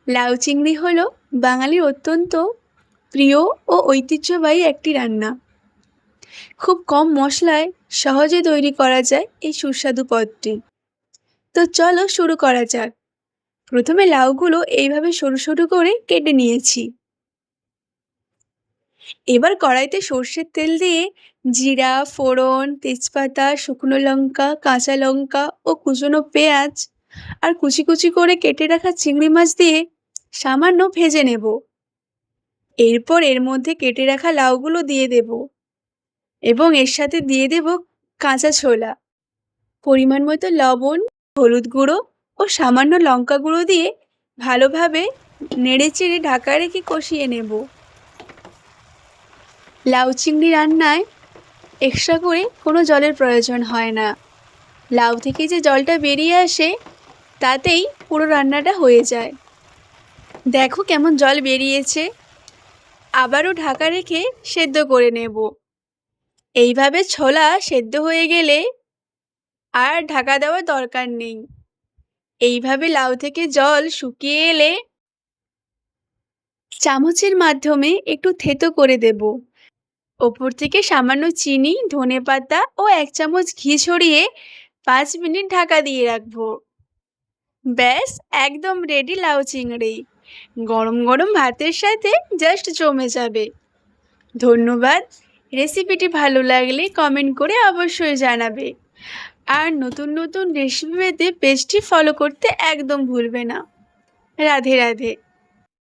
লাউ চিংড়ি হলো বাঙালির অত্যন্ত প্রিয় ও ঐতিহ্যবাহী একটি রান্না। খুব কম মশলায় সহজে তৈরি করা যায় এই সুস্বাদু পদটি। তো চলো শুরু করা যাক। প্রথমে লাউগুলো এইভাবে সরু সরু করে কেটে নিয়েছি। এবার কড়াইতে সর্ষের তেল দিয়ে জিরা, ফোড়ন, তেজপাতা, শুকনো লঙ্কা, কাঁচা লঙ্কা ও কুচনো পেঁয়াজ আর কুচি কুচি করে কেটে রাখা চিংড়ি মাছ দিয়ে সামান্য ভেজে নেব। এরপর এর মধ্যে কেটে রাখা লাউগুলো দিয়ে দেব এবং এর সাথে দিয়ে দেব কাঁচা ছোলা, পরিমাণ মতো লবণ, হলুদ গুঁড়ো ও সামান্য লঙ্কা গুঁড়ো দিয়ে ভালোভাবে নেড়েচেড়ে ঢাকা রেখে কষিয়ে নেব। লাউ চিংড়ি রান্নায় এক্সট্রা করে কোনো জলের প্রয়োজন হয় না। লাউ থেকে যে জলটা বেরিয়ে আসে তাতেই পুরো রান্নাটা হয়ে যায়। দেখো কেমন জল বেরিয়েছে। আবারও ঢাকা রেখে সেদ্ধ করে নেব। এইভাবে ছোলা সেদ্ধ হয়ে গেলে আর ঢাকা দেওয়ার দরকার নেই। এইভাবে লাউ থেকে জল শুকিয়ে এলে চামচের মাধ্যমে একটু থেতো করে দেব। ওপর থেকে সামান্য চিনি, ধনেপাতা ও 1 চামচ ঘি ছড়িয়ে 5 মিনিট ঢাকা দিয়ে রাখবো। ব্যাস, একদম রেডি লাউ চিংড়ি। গরম গরম ভাতের সাথে জাস্ট জমে যাবে। ধন্যবাদ। রেসিপিটি ভালো লাগলে কমেন্ট করে অবশ্যই জানাবে। আর নতুন নতুন রেসিপি পেতে পেজটি ফলো করতে একদম ভুলবে না। রাধে রাধে।